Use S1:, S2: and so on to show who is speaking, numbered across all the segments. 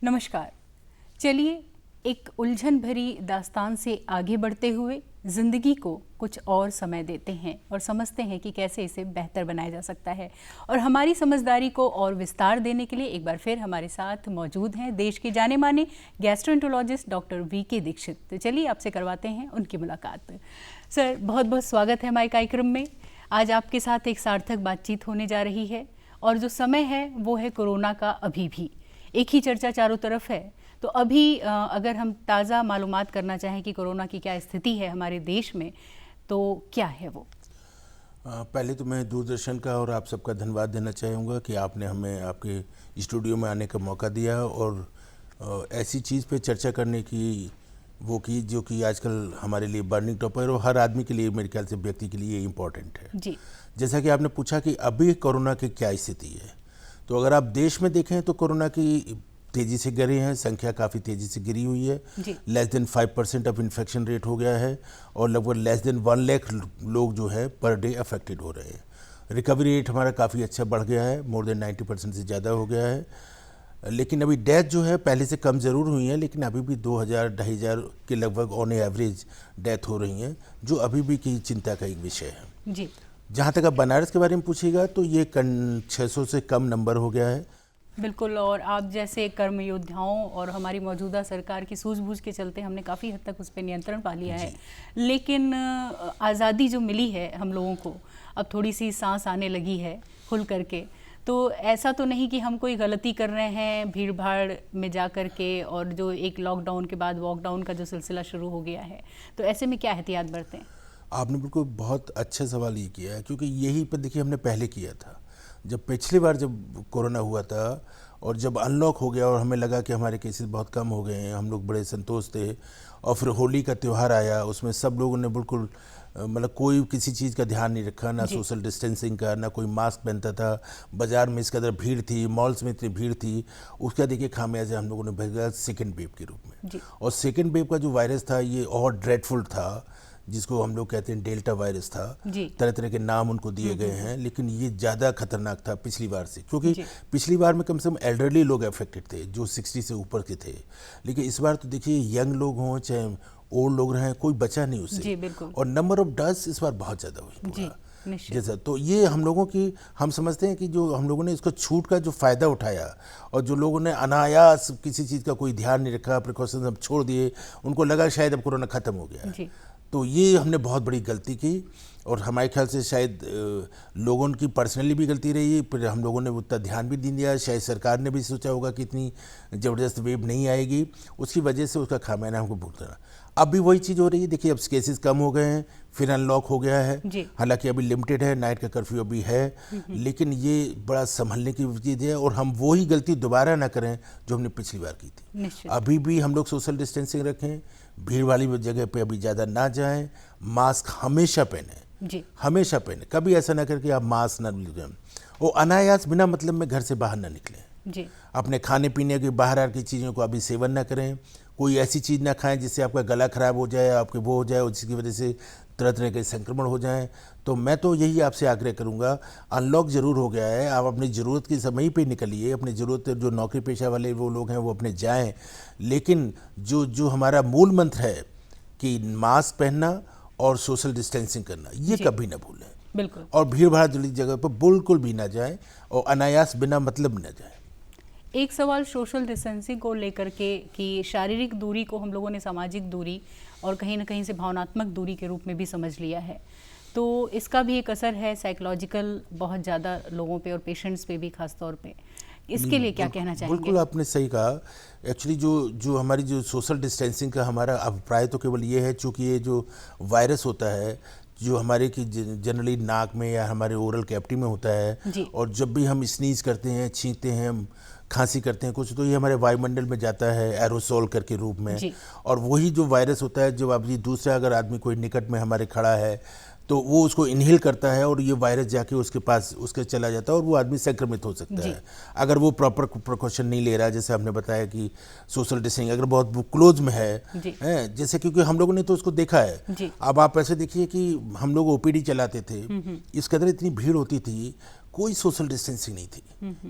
S1: नमस्कार। चलिए एक उलझन भरी दास्तान से आगे बढ़ते हुए ज़िंदगी को कुछ और समय देते हैं और समझते हैं कि कैसे इसे बेहतर बनाया जा सकता है। और हमारी समझदारी को और विस्तार देने के लिए एक बार फिर हमारे साथ मौजूद हैं देश के जाने माने गैस्ट्रोएंटरोलॉजिस्ट डॉक्टर वीके दीक्षित। तो चलिए आपसे करवाते हैं उनकी मुलाकात। सर, बहुत बहुत स्वागत है हमारे कार्यक्रम में। आज आपके साथ एक सार्थक बातचीत होने जा रही है और जो समय है वो है कोरोना का। अभी भी एक ही चर्चा चारों तरफ है। तो अभी अगर हम ताज़ा मालूमात करना चाहें कि कोरोना की क्या स्थिति है हमारे देश में, तो क्या है वो?
S2: पहले तो मैं दूरदर्शन का और आप सबका धन्यवाद देना चाहूँगा कि आपने हमें आपके स्टूडियो में आने का मौका दिया और ऐसी चीज़ पे चर्चा करने की जो कि आजकल हमारे लिए बर्निंग टॉपिक है और हर आदमी के लिए, मेरे ख्याल से व्यक्ति के लिए इम्पोर्टेंट है
S1: जी।
S2: जैसा कि आपने पूछा कि अभी कोरोना की क्या स्थिति है, तो अगर आप देश में देखें तो कोरोना की तेज़ी से गिरे हैं, संख्या काफ़ी तेज़ी से गिरी हुई है। Less than 5% of infection rate हो गया है और लगभग लेस देन 1 लाख लोग जो है पर डे अफेक्टेड हो रहे हैं। रिकवरी रेट हमारा काफ़ी अच्छा बढ़ गया है, मोर देन 90% से ज़्यादा हो गया है। लेकिन अभी डेथ जो है पहले से कम ज़रूर हुई है, लेकिन अभी भी 2000-2500 के लगभग ऑन एवरेज डेथ हो रही हैं, जो अभी भी की चिंता का एक विषय है।
S1: जी।
S2: जहाँ तक आप बनारस के बारे में पूछिएगा तो ये 600 से कम नंबर हो गया है।
S1: बिल्कुल। और आप जैसे कर्म योद्धाओं और हमारी मौजूदा सरकार की सूझबूझ के चलते हमने काफ़ी हद तक उस पर नियंत्रण पा लिया है। लेकिन आज़ादी जो मिली है हम लोगों को, अब थोड़ी सी सांस आने लगी है खुल करके। तो ऐसा तो नहीं कि हम कोई गलती कर रहे हैं भीड़ भाड़ में जा कर के, और जो एक लॉकडाउन के बाद वॉकडाउन का जो सिलसिला शुरू हो गया है, तो ऐसे में क्या एहतियात बरतें?
S2: आपने बिल्कुल बहुत अच्छा सवाल ये किया है, क्योंकि यही पर देखिए हमने पहले किया था। जब पिछली बार जब कोरोना हुआ था और जब अनलॉक हो गया और हमें लगा कि हमारे केसेस बहुत कम हो गए हैं, हम लोग बड़े संतोष थे। और फिर होली का त्यौहार आया, उसमें सब लोगों ने बिल्कुल मतलब कोई किसी चीज़ का ध्यान नहीं रखा, ना सोशल डिस्टेंसिंग का, ना कोई मास्क पहनता था। बाजार में इस कदर भीड़ थी, मॉल्स में इतनी भीड़ थी। उसका देखिए खामियाजा हम लोगों ने भेजा सेकेंड वेव के रूप में। और सेकेंड वेव का जो वायरस था ये और ड्रेडफुल था, जिसको हम लोग कहते हैं डेल्टा वायरस था। तरह तरह के नाम उनको दिए गए हैं, लेकिन ये ज़्यादा खतरनाक था पिछली बार से, क्योंकि पिछली बार में कम से कम एल्डरली लोग अफेक्टेड थे जो 60 से ऊपर के थे। लेकिन इस बार तो देखिए यंग लोग हों चाहे ओल्ड लोग रहें, कोई बचा नहीं उससे। और नंबर ऑफ डेथ्स इस बार बहुत ज़्यादा हुई जैसा। तो ये हम लोगों की, हम समझते हैं कि जो हम लोगों ने इसको छूट का जो फ़ायदा उठाया और जो लोगों ने अनायास किसी चीज़ का कोई ध्यान नहीं रखा, प्रिकॉशंस अब छोड़ दिए, उनको लगा शायद अब कोरोना ख़त्म हो गया है। तो ये हमने बहुत बड़ी गलती की और हमारे ख्याल से शायद लोगों की पर्सनली भी गलती रही, फिर हम लोगों ने उतना ध्यान भी नहीं दिया। शायद सरकार ने भी सोचा होगा कि इतनी ज़बरदस्त वेव नहीं आएगी, उसकी वजह से उसका खामियाजा हमको भुगतना। अब भी वही चीज़ हो रही है। देखिए अब केसेस कम हो गए हैं, फिर अनलॉक हो गया है। हालांकि अभी लिमिटेड है, नाइट का कर्फ्यू अभी है, लेकिन ये बड़ा संभलने की चीज़ है और हम वही गलती दोबारा ना करें जो हमने पिछली बार की थी। अभी भी हम लोग सोशल डिस्टेंसिंग रखें, भीड़ वाली जगह पे अभी ज़्यादा ना जाएं, मास्क हमेशा पहने, हमेशा पहने। कभी ऐसा ना करके आप मास्क ना लें, वो अनायास बिना मतलब में घर से बाहर ना निकलें। अपने खाने पीने के बाहर की चीज़ों को अभी सेवन ना करें। कोई ऐसी चीज़ ना खाएं जिससे आपका गला खराब हो जाए, आपके वो हो जाए और जिसकी वजह से तरह तरह के संक्रमण हो जाएं। तो मैं तो यही आपसे आग्रह करूंगा, अनलॉक ज़रूर हो गया है, आप अपनी ज़रूरत के समय पे निकलिए। अपनी ज़रूरत, जो नौकरी पेशा वाले वो लोग हैं वो अपने जाएं, लेकिन जो हमारा मूल मंत्र है कि मास्क पहनना और सोशल डिस्टेंसिंग करना, ये कभी ना भूलें।
S1: बिल्कुल।
S2: और भीड़ भाड़ वाली जगह पर बिल्कुल भी ना जाएं और अनायास बिना मतलब न जाएं।
S1: एक सवाल सोशल डिस्टेंसिंग को लेकर के कि शारीरिक दूरी को हम लोगों ने सामाजिक दूरी और कहीं ना कहीं से भावनात्मक दूरी के रूप में भी समझ लिया है, तो इसका भी एक असर है साइकोलॉजिकल बहुत ज़्यादा लोगों पे और पेशेंट्स पे भी खास तौर पे। इसके लिए क्या कहना चाहेंगे?
S2: बिल्कुल आपने सही कहा। एक्चुअली जो हमारी जो सोशल डिस्टेंसिंग का हमारा अभिप्राय तो केवल ये है, चूँकि ये जो वायरस होता है जो हमारे की जनरली नाक में या हमारे ओरल कैविटी में होता है, और जब भी हम स्नीज करते हैं, छींकते हैं, खांसी करते हैं कुछ, तो ये हमारे वायुमंडल में जाता है एरोसोल करके रूप में। और वही जो वायरस होता है, जब अभी दूसरा अगर आदमी कोई निकट में हमारे खड़ा है तो वो उसको इनहेल करता है और ये वायरस जाके उसके पास उसके चला जाता है और वो आदमी संक्रमित हो सकता है अगर वो प्रॉपर प्रिकॉशन नहीं ले रहा है। जैसे आपने बताया कि सोशल डिस्टेंसिंग अगर बहुत क्लोज में है, जैसे क्योंकि हम लोगों ने तो उसको देखा है। अब आप ऐसे देखिए कि हम लोग ओपीडी चलाते थे, इस कदर इतनी भीड़ होती थी, कोई सोशल डिस्टेंसिंग नहीं थी।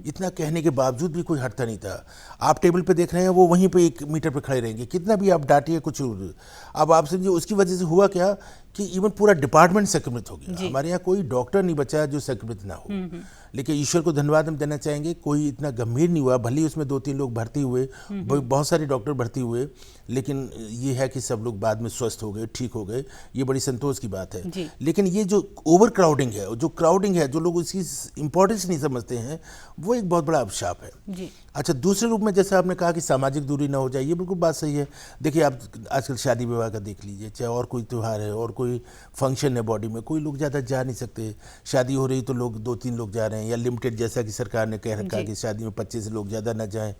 S2: इतना कहने के बावजूद भी कोई हटता नहीं था। आप टेबल पे देख रहे हैं, वो वहीं पे 1 मीटर पे खड़े रहेंगे, कितना भी आप डांटिए कुछ। अब आप समझिए उसकी वजह से हुआ क्या कि इवन पूरा डिपार्टमेंट संक्रमित हो गया। हमारे यहाँ कोई डॉक्टर नहीं बचा जो संक्रमित ना हो। लेकिन ईश्वर को धन्यवाद हम देना चाहेंगे, कोई इतना गंभीर नहीं हुआ। भले ही उसमें 2-3 लोग भर्ती हुए, बहुत सारे डॉक्टर भर्ती हुए, लेकिन ये है कि सब लोग बाद में स्वस्थ हो गए, ठीक हो गए। ये बड़ी संतोष की बात है। लेकिन ये जो ओवर क्राउडिंग है, जो क्राउडिंग है, जो लोग इसकी इंपॉर्टेंस नहीं समझते हैं, वो एक बहुत बड़ा अभिशाप है। अच्छा, दूसरे रूप में जैसे आपने कहा कि सामाजिक दूरी ना हो जाए, ये बिल्कुल बात सही है। देखिए, आप आजकल शादी विवाह का देख लीजिए, चाहे और कोई त्यौहार है और कोई फंक्शन है बॉडी में, कोई लोग ज़्यादा जा नहीं सकते। शादी हो रही तो लोग 2-3 लोग जा रहे हैं, या लिमिटेड, जैसा कि सरकार ने कह रखा कि शादी में 25 लोग ज़्यादा ना जाएं।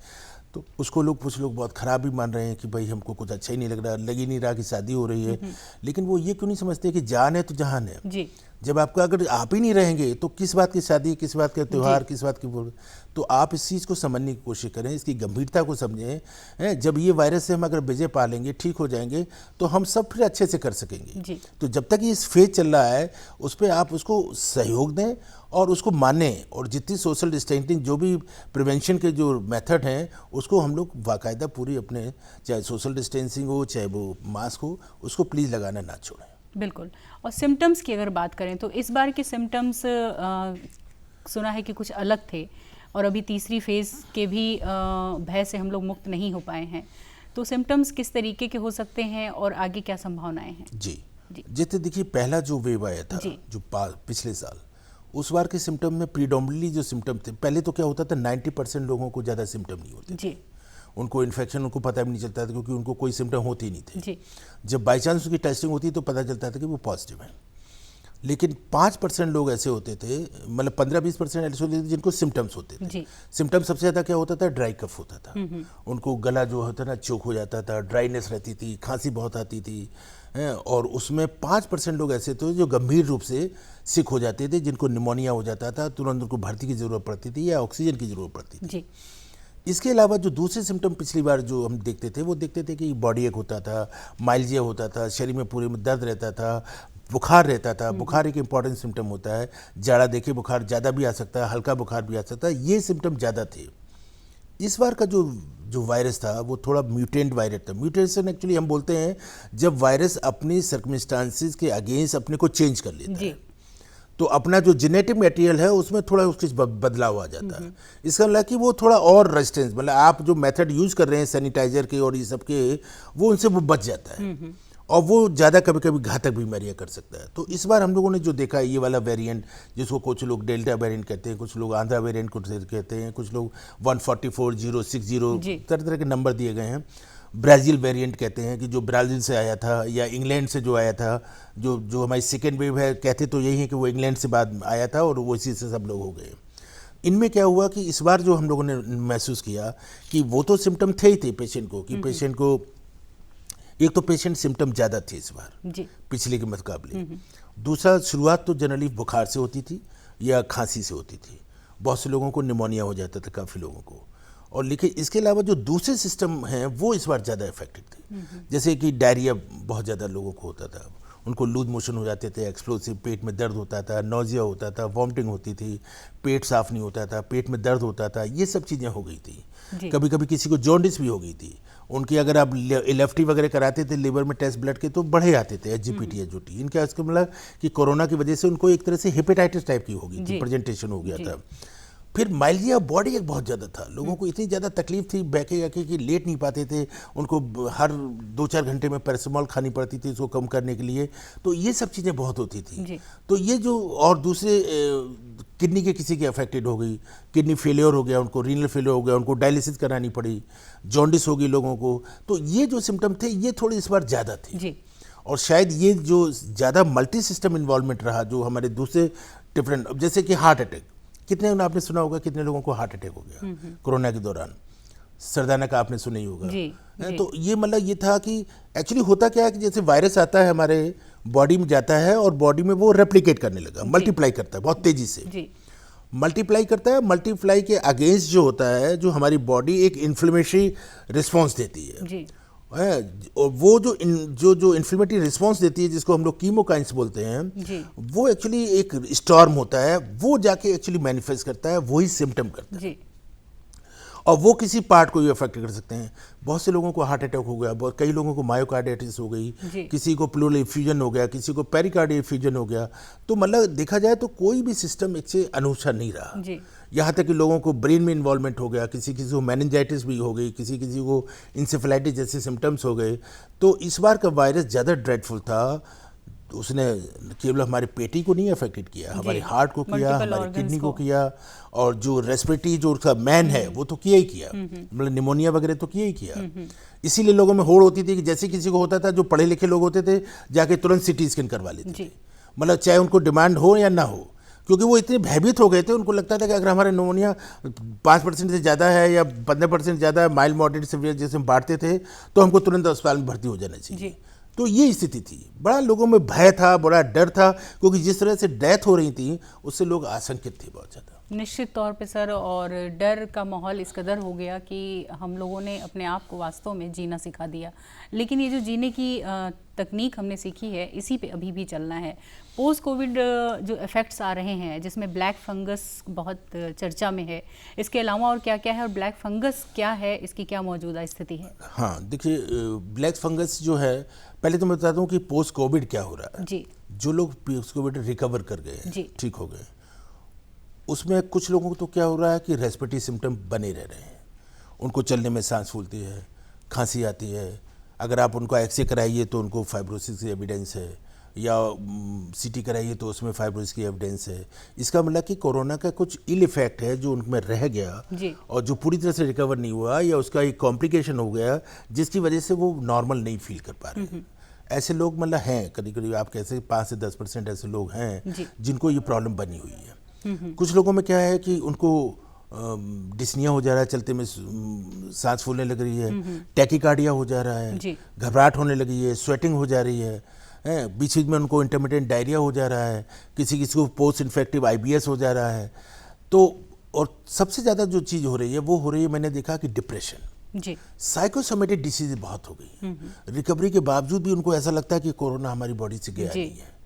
S2: तो उसको लोग कुछ लोग बहुत ख़राब भी मान रहे हैं कि भाई हमको कुछ अच्छा ही नहीं लग रहा, लग ही नहीं रहा कि शादी हो रही है। लेकिन वो ये क्यों नहीं समझते कि जान है तो जहान है। जब आपका अगर आप ही नहीं रहेंगे तो किस बात की शादी, किस बात का त्यौहार, किस बात की। तो आप इस चीज़ को समझने की कोशिश करें, इसकी गंभीरता को समझें। जब ये वायरस से हम अगर विजय पा लेंगे, ठीक हो जाएंगे, तो हम सब फिर अच्छे से कर सकेंगे। तो जब तक ये फेज चल रहा है, उस पर आप उसको सहयोग दें और उसको मानें, और जितनी सोशल डिस्टेंसिंग, जो भी प्रिवेंशन के जो मेथड हैं, उसको हम लोग बाकायदा पूरी अपने, चाहे सोशल डिस्टेंसिंग हो, चाहे वो मास्क हो, उसको प्लीज़ लगाना ना छोड़ें।
S1: बिल्कुल। और सिम्टम्स की अगर बात करें तो इस बार के सिम्टम्स सुना है कि कुछ अलग थे, और अभी तीसरी फेज़ के भी भय से हम लोग मुक्त नहीं हो पाए हैं। तो सिम्टम्स किस तरीके के हो सकते हैं और आगे क्या संभावनाएं हैं?
S2: जी, जैसे देखिए, पहला जो वेव आया था जो पिछले साल, उस बार के सिम्टम में प्रीडोमिनेटली जो सिम्टम थे, पहले तो क्या होता था, 90% लोगों को ज़्यादा सिम्टम नहीं होते थे। उनको इन्फेक्शन, उनको पता भी नहीं चलता था, क्योंकि उनको कोई सिम्टम होते ही नहीं थे। जब बाई चांस उसकी टेस्टिंग होती तो पता चलता था कि वो पॉजिटिव है। लेकिन 5% लोग ऐसे होते थे, मतलब 15-20% ऐसे होते थे जिनको सिम्टम्स होते थे। सिम्टम सबसे ज़्यादा क्या होता था, ड्राई कफ होता था। उनको गला जो होता ना चोक हो जाता था, ड्राइनेस रहती थी, खांसी बहुत आती थी। और उसमें 5% लोग ऐसे थे जो गंभीर रूप से सिक हो जाते थे, जिनको निमोनिया हो जाता था, तुरंत उनको भर्ती की ज़रूरत पड़ती थी या ऑक्सीजन की ज़रूरत पड़ती थी। इसके अलावा जो दूसरे सिम्टम पिछली बार जो हम देखते थे, वो देखते थे कि बॉडी एक होता था, माइल्जिया होता था, शरीर में पूरे में दर्द रहता था, बुखार रहता था। बुखार एक इम्पॉर्टेंट सिम्टम होता है। जाड़ा देखिए, बुखार ज़्यादा भी आ सकता है, हल्का बुखार भी आ सकता है। ये सिम्टम ज़्यादा थे। इस बार का जो वायरस था, वो थोड़ा म्यूटेंट वायरस था। म्यूटेशन एक्चुअली हम बोलते हैं जब वायरस अपनी सर्कमस्टांसिस के अगेंस्ट अपने को चेंज कर लेता है, तो अपना जो जेनेटिक मटेरियल है उसमें थोड़ा उसके बदलाव आ जाता है। इसका मतलब कि वो थोड़ा और रेजिस्टेंस, मतलब आप जो मेथड यूज़ कर रहे हैं सैनिटाइजर के और ये सब के, वो उनसे वो बच जाता है, और वो ज़्यादा कभी कभी घातक बीमारियां कर सकता है। तो इस बार हम लोगों ने जो देखा है, ये वाला वेरिएंट, जिसको कुछ लोग डेल्टा वेरिएंट कहते हैं, कुछ लोग आंध्रा वेरिएंट कहते हैं, कुछ लोग 144,060 तरह तरह के नंबर दिए गए हैं। ब्राज़ील वेरिएंट कहते हैं कि जो ब्राज़ील से आया था, या इंग्लैंड से जो आया था, जो हमारी सेकेंड वेव है, कहते तो यही है कि वो इंग्लैंड से बाद आया था, और वो इसी से सब लोग हो गए। इनमें क्या हुआ कि इस बार जो हम लोगों ने महसूस किया कि वो तो सिम्टम थे ही थे पेशेंट को, कि पेशेंट को एक तो पेशेंट सिम्टम ज़्यादा थे इस बार पिछले के मुकाबले। दूसरा, शुरुआत तो जनरली बुखार से होती थी या खांसी से होती थी। बहुत से लोगों को निमोनिया हो जाता था, काफ़ी लोगों को। और लेकिन इसके अलावा जो दूसरे सिस्टम हैं वो इस बार ज़्यादा इफेक्टेड थे। जैसे कि डायरिया बहुत ज़्यादा लोगों को होता था, उनको लूज मोशन हो जाते थे, एक्सप्लोसिव, पेट में दर्द होता था, नोजिया होता था, वॉमिटिंग होती थी, पेट साफ नहीं होता था, पेट में दर्द होता था, ये सब चीज़ें हो गई थी। कभी कभी किसी को जॉन्डिस भी हो गई थी। उनकी अगर आप एलएफटी वगैरह कराते थे लिवर में टेस्ट ब्लड के, तो बढ़े आते थे, एचजीपीटी एचओटी। इनका इसका मतलब कि कोरोना की वजह से उनको एक तरह से हेपेटाइटिस टाइप की हो गई थी, प्रेजेंटेशन हो गया था। फिर माइल्जिया बॉडी एक बहुत ज़्यादा था, लोगों को इतनी ज़्यादा तकलीफ थी बैके आके कि लेट नहीं पाते थे, उनको हर 2-4 घंटे में पैरासिटामोल खानी पड़ती थी इसको कम करने के लिए। तो ये सब चीज़ें बहुत होती थी। तो ये जो, और दूसरे किडनी के किसी के अफेक्टेड हो गई, किडनी फेलियर हो गया, उनको रीनल फेलियर हो गया, उनको डायलिसिस करानी पड़ी, जॉन्डिस हो गई लोगों को। तो ये जो सिम्टम थे ये थोड़े इस बार ज़्यादा थे। और शायद ये जो ज़्यादा मल्टी सिस्टम इन्वॉल्वमेंट रहा, जो हमारे दूसरे डिफरेंट, जैसे कि हार्ट अटैक, कितने आपने सुना होगा कितने लोगों को हार्ट अटैक हो गया कोरोना के दौरान, सरदाना का आपने सुना ही होगा। तो ये मतलब ये था कि एक्चुअली होता क्या है कि जैसे वायरस आता है हमारे बॉडी में, जाता है और बॉडी में वो रेप्लिकेट करने लगा, मल्टीप्लाई करता है बहुत तेजी से, मल्टीप्लाई करता है। मल्टीप्लाई के अगेंस्ट जो होता है, जो हमारी बॉडी एक इन्फ्लेमेटरी रिस्पॉन्स देती है, और वो जो इन्फ्लेमेटरी रिस्पॉन्स देती है, जिसको हम लोग कीमोकाइंस बोलते हैं, वो एक्चुअली एक स्टॉर्म होता है, वो जाके एक्चुअली मैनिफेस्ट करता है, वही सिम्टम करता है
S1: जी।
S2: और वो किसी पार्ट को भी अफेक्ट कर सकते हैं। बहुत से लोगों को हार्ट अटैक हो गया, बहुत कई लोगों को मायोकार्डिटिस हो गई, किसी को प्लूरल इफ्यूजन हो गया, किसी को पेरिकार्डियल इफ्यूजन हो गया। तो मतलब देखा जाए तो कोई भी सिस्टम इससे अनूठा नहीं रहा। यहाँ तक कि लोगों को ब्रेन में इन्वॉल्वमेंट हो गया, किसी किसी को मेनिंजाइटिस भी हो गई, किसी किसी को इंसेफेलाइटिस जैसे सिम्टम्स हो गए। तो इस बार का वायरस ज़्यादा ड्रेडफुल था। उसने केवल हमारे पेटी को नहीं अफेक्टेड किया, हमारे हार्ट को किया, हमारी किडनी को किया, और जो रेस्पिरेटरी जो उसका मैन है वो तो किया ही किया, मतलब निमोनिया वगैरह तो किया ही किया। इसीलिए लोगों में होड़ होती थी कि जैसे किसी को होता था, जो पढ़े लिखे लोग होते थे जाके तुरंत सिटी स्कैन करवा लेते थे, मतलब चाहे उनको डिमांड हो या ना हो, क्योंकि वो इतने भयभीत हो गए थे। उनको लगता था कि अगर हमारा निमोनिया 5% से ज़्यादा है या 15% ज़्यादा है, माइल्ड मॉडरेट सीवियर जैसे हम बांटते थे, तो हमको तुरंत अस्पताल में भर्ती हो जाना चाहिए। तो ये स्थिति थी, बड़ा लोगों में भय था, बड़ा डर था, क्योंकि जिस तरह से डेथ हो रही थी उससे लोग आशंकित थे बहुत ज़्यादा।
S1: निश्चित तौर पे सर, और डर का माहौल इस कदर हो गया कि हम लोगों ने अपने आप को वास्तव में जीना सिखा दिया। लेकिन ये जो जीने की तकनीक हमने सीखी है, इसी पे अभी भी चलना है। पोस्ट कोविड जो इफ़ेक्ट्स आ रहे हैं, जिसमें ब्लैक फंगस बहुत चर्चा में है, इसके अलावा और क्या क्या है, और ब्लैक फंगस क्या है, इसकी क्या मौजूदा स्थिति है?
S2: हाँ देखिए, ब्लैक फंगस जो है, पहले तो मैं बताता हूँ कि पोस्ट कोविड क्या हो रहा है
S1: जी।
S2: जो लोग पोस्ट कोविड रिकवर कर गए, ठीक हो गए, उसमें कुछ लोगों को तो क्या हो रहा है कि रेस्पिरेटरी सिम्टम बने रह रहे हैं। उनको चलने में सांस फूलती है, खांसी आती है। अगर आप उनको एक्सरे कराइए तो उनको फाइब्रोसिस की एविडेंस है, या सीटी कराइए तो उसमें फाइब्रोसिस की एविडेंस है। इसका मतलब कि कोरोना का कुछ इल इफेक्ट है जो उनमें रह गया और जो पूरी तरह से रिकवर नहीं हुआ, या उसका एक कॉम्प्लिकेशन हो गया जिसकी वजह से वो नॉर्मल नहीं फील कर पा रहे हैं। ऐसे लोग मतलब हैं, करीब करीब आप कैसे 5 से 10% ऐसे लोग हैं जिनको ये प्रॉब्लम बनी हुई है। कुछ लोगों में क्या है कि उनको डिस्निया हो जा रहा है, चलते में सांस फूलने लग रही है, टैकीकार्डिया हो जा रहा है, घबराहट होने लगी है, स्वेटिंग हो जा रही है, बीच बीच में उनको इंटरमिटेंट डायरिया हो जा रहा है, किसी किसी को पोस्ट इन्फेक्टिव IBS हो जा रहा है। तो और सबसे ज़्यादा जो चीज़ हो रही है वो हो रही है, मैंने देखा कि डिप्रेशन, साइकोसोमेटिक डिसीज बहुत हो गई। रिकवरी के बावजूद भी उनको ऐसा लगता है कि कोरोना हमारी बॉडी से गया नहीं है,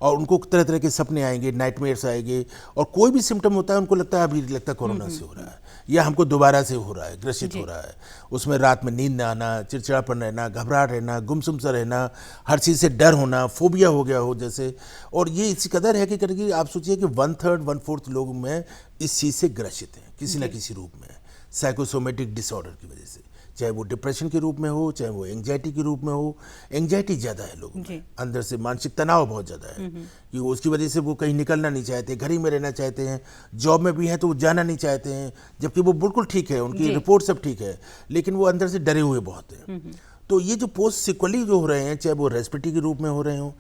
S2: और उनको तरह तरह के सपने आएंगे, नाइटमेयर्स आएंगे, और कोई भी सिम्टम होता है उनको लगता है अभी लगता है कोरोना से हो रहा है, या हमको दोबारा से हो रहा है, ग्रसित हो रहा है। उसमें रात में नींद ना आना, चिड़चिड़ापन रहना, घबराहट रहना, गुमसुम सा रहना, हर चीज़ से डर होना, फोबिया हो गया हो जैसे। और ये इसी कदर है कि करके आप सोचिए कि 1/3 1/4 लोग में इस चीज़ से ग्रसित हैं किसी न किसी रूप में, साइकोसोमेटिक डिसऑर्डर की वजह से, चाहे वो डिप्रेशन के रूप में हो, चाहे वो एंग्जाइटी के रूप में हो। एंग्जाइटी ज़्यादा है लोगों में, अंदर से मानसिक तनाव बहुत ज़्यादा है कि उसकी वजह से वो कहीं निकलना नहीं चाहते, घर ही में रहना चाहते हैं, जॉब में भी हैं तो वो जाना नहीं चाहते हैं, जबकि वो बिल्कुल ठीक है, उनकी रिपोर्ट सब ठीक है, लेकिन वो अंदर से डरे हुए बहुत हैं। तो ये जो पोस्ट सिक्वली जो हो रहे हैं, चाहे वो रेस्पिरेटरी के रूप में हो रहे हों,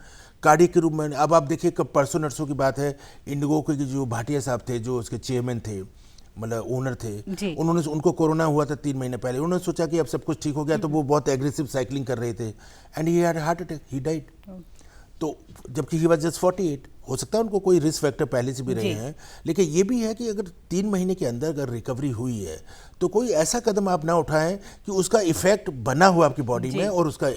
S2: कार्डियक के रूप में। अब आप देखिए, कब परसों नरसों की बात है, इंडिगो के जो भाटिया साहब थे, जो उसके चेयरमैन थे, मतलब ओनर थे, उनको कोरोना हुआ था 3 महीने पहले। उन्होंने सोचा कि अब सब कुछ ठीक हो गया, तो वो बहुत एग्रेसिव साइकिलिंग कर रहे थे, and he had heart attack, he died. तो जबकि ही वाज जस्ट 48, हो सकता है उनको कोई रिस्क फैक्टर पहले से भी रहे हैं, लेकिन ये भी है कि अगर 3 महीने के अंदर अगर रिकवरी हुई है तो कोई ऐसा कदम आप ना उठाएं कि उसका इफेक्ट बना हुआ आपकी बॉडी में और उसका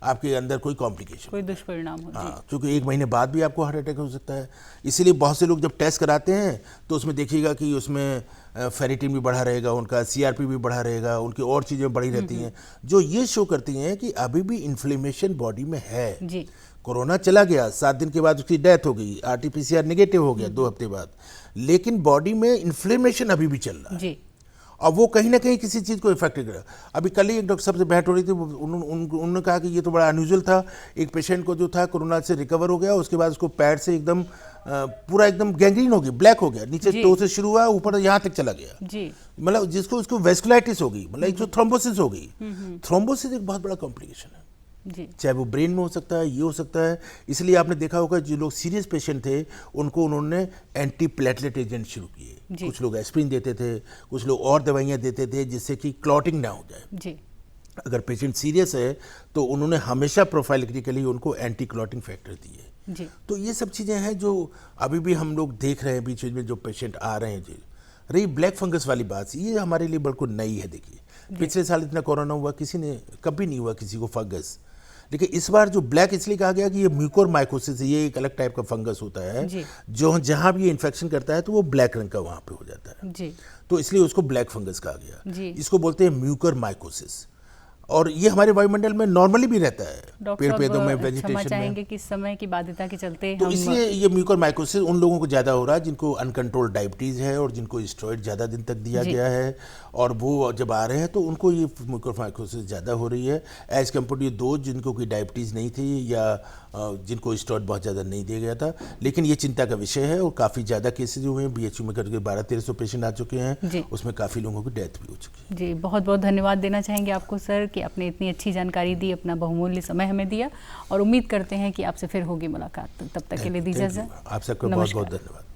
S2: आपके अंदर कोई कॉम्प्लिकेशन, कोई
S1: दुष्परिणाम हो।
S2: हाँ, क्योंकि 1 महीने बाद भी आपको हार्ट अटैक हो सकता है। इसीलिए बहुत से लोग जब टेस्ट कराते हैं तो उसमें देखिएगा कि उसमें फेरिटिन भी बढ़ा रहेगा, उनका CRP भी बढ़ा रहेगा, उनकी और चीज़ें बढ़ी रहती हैं, जो ये शो करती हैं कि अभी भी इन्फ्लेमेशन बॉडी में है। कोरोना चला गया, 7 दिन के बाद उसकी डेथ हो गई, RT-PCR नेगेटिव हो गया 2 हफ्ते बाद, लेकिन बॉडी में इन्फ्लेमेशन अभी भी चल रहा है, और वो कहीं ना कहीं किसी चीज़ को इफेक्ट कर रहा है। अभी कल ही एक डॉक्टर साहब से बैठ हो रही थी, उन्होंने कहा कि ये तो बड़ा अनयूजुअल था, एक पेशेंट को जो था कोरोना से रिकवर हो गया, उसके बाद उसको पैर से एकदम पूरा एकदम गैंग्रीन हो गई, ब्लैक हो गया, नीचे टो से शुरू हुआ ऊपर यहाँ तक चला गया, मतलब जिसको उसको वेस्कुलाइटिस हो गई, मतलब एक थ्रोम्बोसिस हो गई। थ्रोम्बोसिस एक बहुत बड़ा कॉम्प्लिकेशन है, चाहे वो ब्रेन में हो सकता है, ये हो सकता है। इसलिए आपने देखा होगा जो लोग सीरियस पेशेंट थे उनको उन्होंने एंटी प्लेटलेट एजेंट शुरू किए, कुछ लोग एस्प्रिन देते थे, कुछ लोग और दवाइयाँ देते थे जिससे कि क्लॉटिंग ना हो जाए। अगर पेशेंट सीरियस है तो उन्होंने हमेशा प्रोफाइलेक्टिकली उनको एंटी क्लॉटिंग फैक्टर दिए। तो ये सब चीज़ें हैं जो अभी भी हम लोग देख रहे हैं बीच में जो पेशेंट आ रहे हैं। जी रही ब्लैक फंगस वाली बात, ये हमारे लिए बिल्कुल नई है। देखिए पिछले साल इतना कोरोना हुआ, किसी ने कभी नहीं हुआ किसी को फंगस। लेकिन इस बार जो ब्लैक इसलिए कहा गया कि ये म्यूकोरमाइकोसिस है, ये एक अलग टाइप का फंगस होता है जो जहाँ भी ये इन्फेक्शन करता है तो वो ब्लैक रंग का वहाँ पे हो जाता है
S1: जी।
S2: तो इसलिए उसको ब्लैक फंगस कहा गया
S1: जी।
S2: इसको बोलते हैं म्यूकोरमाइकोसिस। और ये हमारे वायुमंडल में नॉर्मली भी रहता है, पेड़ पौधों में, वेजिटेशन
S1: चाहेंगे कि समय की बाध्यता के चलते
S2: तो इसलिए ये म्यूकोरमाइकोसिस उन लोगों को ज़्यादा हो रहा है जिनको अनकंट्रोल्ड डायबिटीज़ है और जिनको स्टेरॉइड ज़्यादा दिन तक दिया गया है, और वो जब आ रहे हैं तो उनको ये म्यूकोरमाइकोसिस ज़्यादा हो रही है एज़ कम्पेयर टू ये दो जिनको कोई डायबिटीज़ नहीं थी या जिनको स्टेरॉइड बहुत ज़्यादा नहीं दिया गया था। लेकिन ये चिंता का विषय है और काफ़ी ज़्यादा केसेज हुए हैं, BHU में करके 1200-1300 पेशेंट आ चुके हैं, उसमें काफ़ी लोगों की डेथ भी हो चुकी है।
S1: जी, बहुत बहुत धन्यवाद देना चाहेंगे आपको सर कि आपने इतनी अच्छी जानकारी दी, अपना बहुमूल्य समय हमें दिया, और उम्मीद करते हैं कि आपसे फिर होगी मुलाकात। तब तक के लिए दीजिए इजाज़त।
S2: आप सबका बहुत बहुत धन्यवाद।